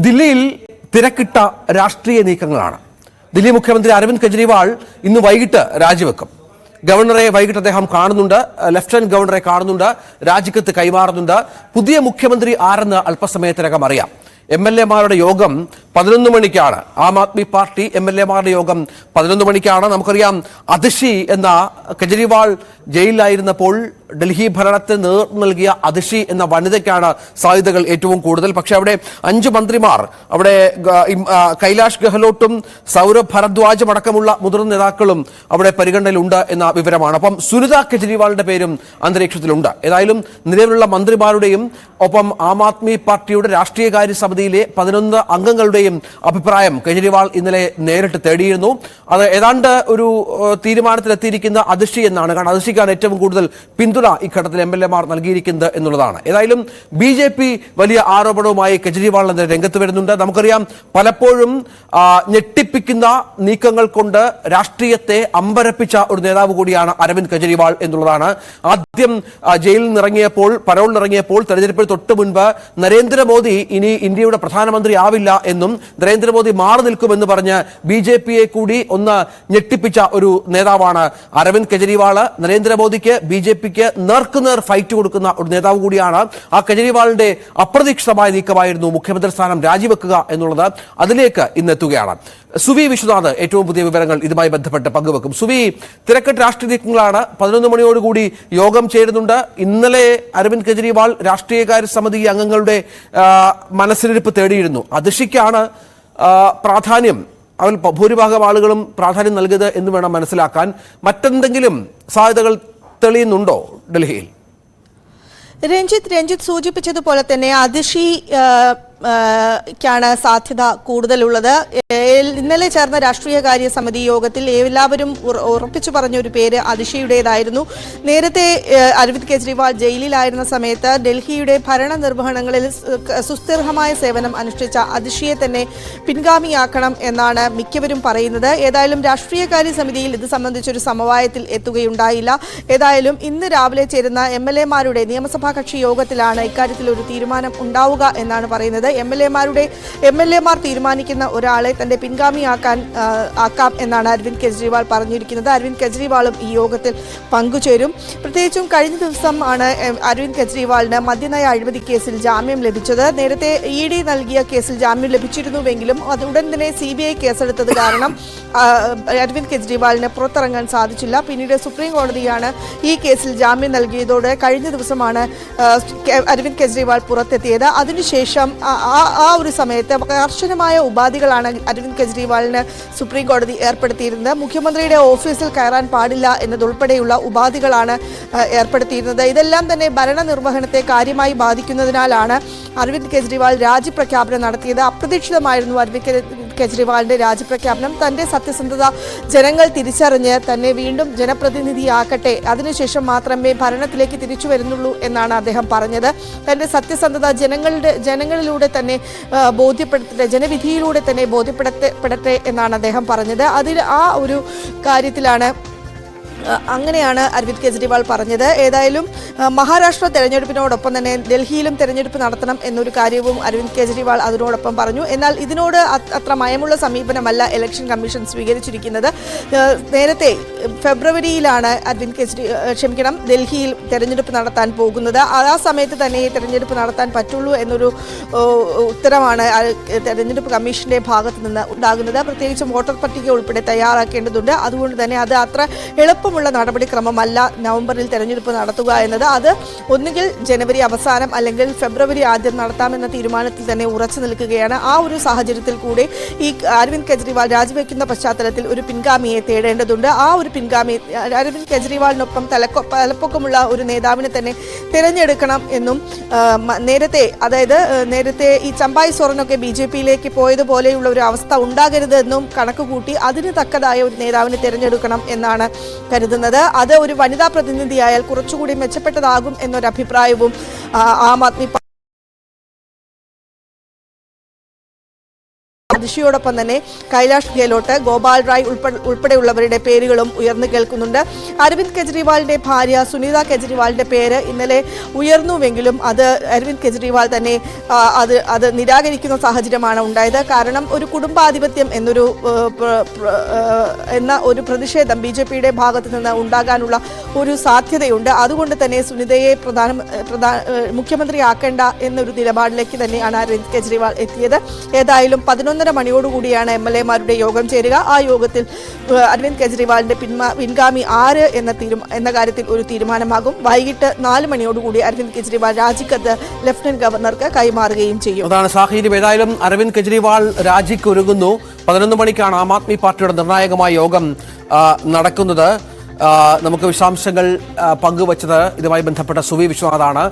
ദില്ലിയിൽ തിരക്കിട്ട രാഷ്ട്രീയ നീക്കങ്ങളാണ്. ദില്ലി മുഖ്യമന്ത്രി അരവിന്ദ് കെജ്രിവാൾ ഇന്ന് വൈകിട്ട് രാജിവെക്കും. ഗവർണറെ വൈകിട്ട് അദ്ദേഹം കാണുന്നുണ്ട്, ലഫ്റ്റനന്റ് ഗവർണറെ കാണുന്നുണ്ട്, രാജിക്കത്ത് കൈമാറുന്നുണ്ട്. പുതിയ മുഖ്യമന്ത്രി ആരെന്ന് അല്പസമയത്തിനകം അറിയാം. MLA-മാരുടെ യോഗം 11 മണിക്കാണ്. ആം ആദ്മി പാർട്ടി MLA-മാരുടെ യോഗം 11 മണിക്കാണ്. നമുക്കറിയാം, അതിഷി എന്ന കെജ്രിവാൾ ജയിലിലായിരുന്നപ്പോൾ ഡൽഹി ഭരണത്തിന് നേതൃത്വം നൽകിയ അതിഷി എന്ന വനിതയ്ക്കാണ് സാധ്യതകൾ ഏറ്റവും കൂടുതൽ. പക്ഷേ അവിടെ 5 മന്ത്രിമാർ, അവിടെ കൈലാഷ് ഗെഹ്ലോട്ടും സൗരഭ് ഭരദ്വാജും അടക്കമുള്ള മുതിർന്ന നേതാക്കളും അവിടെ പരിഗണനയിലുണ്ട് എന്ന വിവരമാണ്. അപ്പം സുനിത കെജ്രിവാളിന്റെ പേരും അന്തരീക്ഷത്തിലുണ്ട്. ഏതായാലും നിലവിലുള്ള മന്ത്രിമാരുടെയും ഒപ്പം ആം ആദ്മി പാർട്ടിയുടെ രാഷ്ട്രീയകാര്യ സമിതിയിലെ 11 അംഗങ്ങളുടെയും അഭിപ്രായം കെജ്രിവാൾ ഇന്നലെ നേരിട്ട് തേടിയിരുന്നു. അത് ഏതാണ്ട് ഒരു തീരുമാനത്തിലെത്തിയിരിക്കുന്ന അതിഷി എന്നാണ്. കാരണം അതിഷിക്കാണ് ഏറ്റവും കൂടുതൽ പിന്തുണ ഇഘട്ടത്തിൽ MLA-മാർ നൽകിയിരിക്കുന്നത് എന്നുള്ളതാണ്. ഏതായാലും BJP വലിയ ആരോപണവുമായി കെജ്രിവാളിനെതിരെ രംഗത്ത് വരുന്നുണ്ട്. നമുക്കറിയാം, പലപ്പോഴും ഞെട്ടിപ്പിക്കുന്ന നീക്കങ്ങൾ കൊണ്ട് രാഷ്ട്രീയത്തെ അമ്പരപ്പിച്ച ഒരു നേതാവ് കൂടിയാണ് അരവിന്ദ് കെജ്രിവാൾ എന്നുള്ളതാണ്. ആദ്യം ജയിലിൽ നിന്നിറങ്ങിയപ്പോൾ, പരോളിനിറങ്ങിയപ്പോൾ തെരഞ്ഞെടുപ്പിന് തൊട്ട് മുൻപ് നരേന്ദ്രമോദി ഇനി ഇന്ത്യയുടെ പ്രധാനമന്ത്രി ആവില്ല എന്നും നരേന്ദ്രമോദി മാറി നിൽക്കുമെന്ന് പറഞ്ഞ് BJP-യെ കൂടി ഒന്ന് ഞെട്ടിപ്പിച്ച ഒരു നേതാവാണ് അരവിന്ദ് കെജ്രിവാൾ. നരേന്ദ്രമോദിക്ക് BJP-ക്ക് നേർക്കുനേർ ഫൈറ്റ് കൊടുക്കുന്ന ഒരു നേതാവ് കൂടിയാണ്. ആ കെജ്രിവാളിന്റെ അപ്രതീക്ഷിതമായ നീക്കമായിരുന്നു മുഖ്യമന്ത്രി സ്ഥാനം രാജിവെക്കുക എന്നുള്ളത്. അതിലേക്ക് ഇന്ന് എത്തുകയാണ്. സുവി വിശ്വനാഥ് ഏറ്റവും പുതിയ വിവരങ്ങൾ ഇതുമായി ബന്ധപ്പെട്ട് പങ്കുവെക്കും. സുവി, തിരക്കിട്ട് രാഷ്ട്രീയ നീക്കങ്ങളാണ്. 11 മണിയോടുകൂടി യോഗം ചേരുന്നുണ്ട്. ഇന്നലെ അരവിന്ദ് കെജ്രിവാൾ രാഷ്ട്രീയകാര്യ സമിതി അംഗങ്ങളുടെ മനസ്സിലിരിപ്പ് തേടിയിരുന്നു. അതിഷിക്കാണ് പ്രാധാന്യം, അവൻ ഭൂരിഭാഗം ആളുകളും പ്രാധാന്യം നൽകിയത് എന്ന് വേണം മനസ്സിലാക്കാൻ. മറ്റെന്തെങ്കിലും സാധ്യതകൾ തെളിയുന്നുണ്ടോ ഡൽഹിയിൽ? രഞ്ജിത്ത് സൂചിപ്പിച്ചതുപോലെ തന്നെ അതിഷി ാണ് സാധ്യത കൂടുതലുള്ളത്. ഇന്നലെ ചേർന്ന രാഷ്ട്രീയകാര്യ സമിതി യോഗത്തിൽ എല്ലാവരും ഉറപ്പിച്ചു പറഞ്ഞ ഒരു പേര് അതിഷിയുടേതായിരുന്നു. നേരത്തെ അരവിന്ദ് കെജ്രിവാൾ ജയിലിലായിരുന്ന സമയത്ത് ഡൽഹിയുടെ ഭരണ നിർവഹണങ്ങളിൽ സുസ്ഥിരമായ സേവനം അനുഷ്ഠിച്ച അതിഷിയെ തന്നെ പിൻഗാമിയാക്കണം എന്നാണ് മിക്കവരും പറയുന്നത്. ഏതായാലും രാഷ്ട്രീയകാര്യ സമിതിയിൽ ഇത് സംബന്ധിച്ചൊരു സമവായത്തിൽ എത്തുകയുണ്ടായില്ല. ഏതായാലും ഇന്ന് രാവിലെ ചേരുന്ന MLA-മാരുടെ നിയമസഭാ കക്ഷി യോഗത്തിലാണ് ഇക്കാര്യത്തിൽ ഒരു തീരുമാനം ഉണ്ടാവുക എന്നാണ് പറയുന്നത്. MLA-മാർ തീരുമാനിക്കുന്ന ഒരാളെ തന്റെ പിൻഗാമിയാക്കാം എന്നാണ് അരവിന്ദ് കെജ്രിവാൾ പറഞ്ഞിരിക്കുന്നത്. അരവിന്ദ് കെജ്രിവാളും ഈ യോഗത്തിൽ പങ്കുചേരും. പ്രത്യേകിച്ചും കഴിഞ്ഞ ദിവസം ആണ് അരവിന്ദ് കെജ്രിവാളിന് മദ്യനയ അഴിമതി കേസിൽ ജാമ്യം ലഭിച്ചത്. നേരത്തെ ED നൽകിയ കേസിൽ ജാമ്യം ലഭിച്ചിരുന്നുവെങ്കിലും അത് ഉടൻ തന്നെ CBI കേസെടുത്തത് കാരണം അരവിന്ദ് കെജ്രിവാളിന് പുറത്തിറങ്ങാൻ സാധിച്ചില്ല. പിന്നീട് സുപ്രീം കോടതിയാണ് ഈ കേസിൽ ജാമ്യം നൽകിയതോടെ കഴിഞ്ഞ ദിവസമാണ് അരവിന്ദ് കെജ്രിവാൾ പുറത്തെത്തിയത്. അതിനുശേഷം ആ ഒരു സമയത്ത് കർശനമായ ഉപാധികളാണ് അരവിന്ദ് കെജ്രിവാളിന് സുപ്രീം കോടതി ഏർപ്പെടുത്തിയിരുന്നത്. മുഖ്യമന്ത്രിയുടെ ഓഫീസിൽ കയറാൻ പാടില്ല എന്നതുൾപ്പെടെയുള്ള ഉപാധികളാണ് ഏർപ്പെടുത്തിയിരുന്നത്. ഇതെല്ലാം തന്നെ ഭരണനിർവഹണത്തെ കാര്യമായി ബാധിക്കുന്നതിനാലാണ് അരവിന്ദ് കെജ്രിവാൾ രാജിപ്രഖ്യാപനം നടത്തിയത്. അപ്രതീക്ഷിതമായിരുന്നു അരവിന്ദ് കെജ്രിവാളിന്റെ രാജിപ്രഖ്യാപനം. തന്റെ സത്യസന്ധത ജനങ്ങൾ തിരിച്ചറിഞ്ഞ് തന്നെ വീണ്ടും ജനപ്രതിനിധിയാക്കട്ടെ, അതിനുശേഷം മാത്രമേ ഭരണത്തിലേക്ക് തിരിച്ചു വരുന്നുള്ളൂ എന്നാണ് അദ്ദേഹം പറഞ്ഞത്. തന്റെ സത്യസന്ധത ജനങ്ങളിലൂടെ തന്നെ ബോധ്യപ്പെടുത്തട്ടെ, ജനവിധിയിലൂടെ തന്നെ ബോധ്യപ്പെടട്ടെ എന്നാണ് അദ്ദേഹം പറഞ്ഞത്. ആ ഒരു കാര്യത്തിലാണ് അങ്ങനെയാണ് അരവിന്ദ് കെജ്രിവാൾ പറഞ്ഞത്. ഏതായാലും മഹാരാഷ്ട്ര തെരഞ്ഞെടുപ്പിനോടൊപ്പം തന്നെ ഡൽഹിയിലും തെരഞ്ഞെടുപ്പ് നടത്തണം എന്നൊരു കാര്യവും അരവിന്ദ് കെജ്രിവാൾ അതിനോടൊപ്പം പറഞ്ഞു. എന്നാൽ ഇതിനോട് അത്ര മയമുള്ള സമീപനമല്ല ഇലക്ഷൻ കമ്മീഷൻ സ്വീകരിച്ചിരിക്കുന്നത്. നേരത്തെ ഫെബ്രുവരിയിലാണ് ഡൽഹിയിൽ തെരഞ്ഞെടുപ്പ് നടത്താൻ പോകുന്നത്. ആ സമയത്ത് തന്നെ തെരഞ്ഞെടുപ്പ് നടത്താൻ പറ്റുള്ളൂ എന്നൊരു ഉത്തരവാണ് തെരഞ്ഞെടുപ്പ് കമ്മീഷന്റെ ഭാഗത്ത് നിന്ന് ഉണ്ടാകുന്നത്. പ്രത്യേകിച്ചും വോട്ടർ പട്ടിക ഉൾപ്പെടെ തയ്യാറാക്കേണ്ടതുണ്ട്. അതുകൊണ്ട് തന്നെ അത് അത്ര എളുപ്പമുള്ള നടപടിക്രമമല്ല നവംബറിൽ തെരഞ്ഞെടുപ്പ് നടത്തുക എന്നത്. അത് ഒന്നുകിൽ ജനുവരി അവസാനം അല്ലെങ്കിൽ ഫെബ്രുവരി ആദ്യം നടത്താമെന്ന തീരുമാനത്തിൽ തന്നെ ഉറച്ചു നിൽക്കുകയാണ്. ആ ഒരു സാഹചര്യത്തിൽ കൂടെ ഈ അരവിന്ദ് കെജ്രിവാൾ രാജിവെക്കുന്ന പശ്ചാത്തലത്തിൽ ഒരു പിൻഗാമിയെ തേടേണ്ടതുണ്ട്. ആ ഒരു പിൻഗാമി അരവിന്ദ് കെജ്രിവാളിനൊപ്പം തലപ്പൊക്കമുള്ള ഒരു നേതാവിനെ തന്നെ തിരഞ്ഞെടുക്കണം എന്നും നേരത്തെ ഈ ചമ്പായി സോറനൊക്കെ BJP-യിലേക്ക് പോയതുപോലെയുള്ള ഒരു അവസ്ഥ ഉണ്ടാകരുതെന്നും കണക്കുകൂട്ടി അതിന് തക്കതായ ഒരു നേതാവിനെ തിരഞ്ഞെടുക്കണം എന്നാണ് കരുതുന്നത്. അത് ഒരു വനിതാ പ്രതിനിധിയായാൽ കുറച്ചുകൂടി മെച്ചപ്പെട്ടതാകും എന്നൊരു അഭിപ്രായവും ആം ആദ്മി അതിഷിയോടൊപ്പം തന്നെ കൈലാഷ് ഗെഹ്ലോട്ട്, ഗോപാൽ റായ് ഉൾപ്പെടെയുള്ളവരുടെ പേരുകളും ഉയർന്നു കേൾക്കുന്നുണ്ട്. അരവിന്ദ് കെജ്രിവാളിന്റെ ഭാര്യ സുനിത കെജ്രിവാളിന്റെ പേര് ഇന്നലെ ഉയർന്നുവെങ്കിലും അത് അരവിന്ദ് കെജ്രിവാൾ തന്നെ അത് നിരാകരിക്കുന്ന സാഹചര്യമാണ് ഉണ്ടായത്. കാരണം ഒരു കുടുംബാധിപത്യം എന്ന ഒരു പ്രതിഷേധം BJPയുടെ ഭാഗത്ത് നിന്ന് ഉണ്ടാകാനുള്ള ഒരു സാധ്യതയുണ്ട്. അതുകൊണ്ട് തന്നെ സുനിതയെ മുഖ്യമന്ത്രിയാക്കേണ്ട എന്നൊരു നിലപാടിലേക്ക് തന്നെയാണ് അരവിന്ദ് കെജ്രിവാൾ എത്തിയത്. ഏതായാലും 11:30 മണിയോടുകൂടിയാണ് MLA-മാരുടെ യോഗം ചേരുക. ആ യോഗത്തിൽ അരവിന്ദ് കെജ്രിവാളിന്റെ പിൻഗാമി ആര് എന്ന കാര്യത്തിൽ ഒരു തീരുമാനമാകും. വൈകിട്ട് 4 മണിയോടുകൂടി അരവിന്ദ് കെജ്രിവാൾ രാജിക്കത്ത് ലഫ്റ്റനന്റ് ഗവർണർക്ക് കൈമാറുകയും ചെയ്യും. അതാണ് സാഹചര്യം. ഏതായാലും അരവിന്ദ് കെജ്രിവാൾ രാജിക്ക് ഒരുങ്ങുന്നു. 11 മണിക്കാണ് ആം ആദ്മി പാർട്ടിയുടെ നിർണായകമായ യോഗം നടക്കുന്നത്. നമുക്ക് വിശദാംശങ്ങൾ പങ്കുവച്ചത് ഇതുമായി ബന്ധപ്പെട്ട സുവി വിശ്വനാഥാണ്.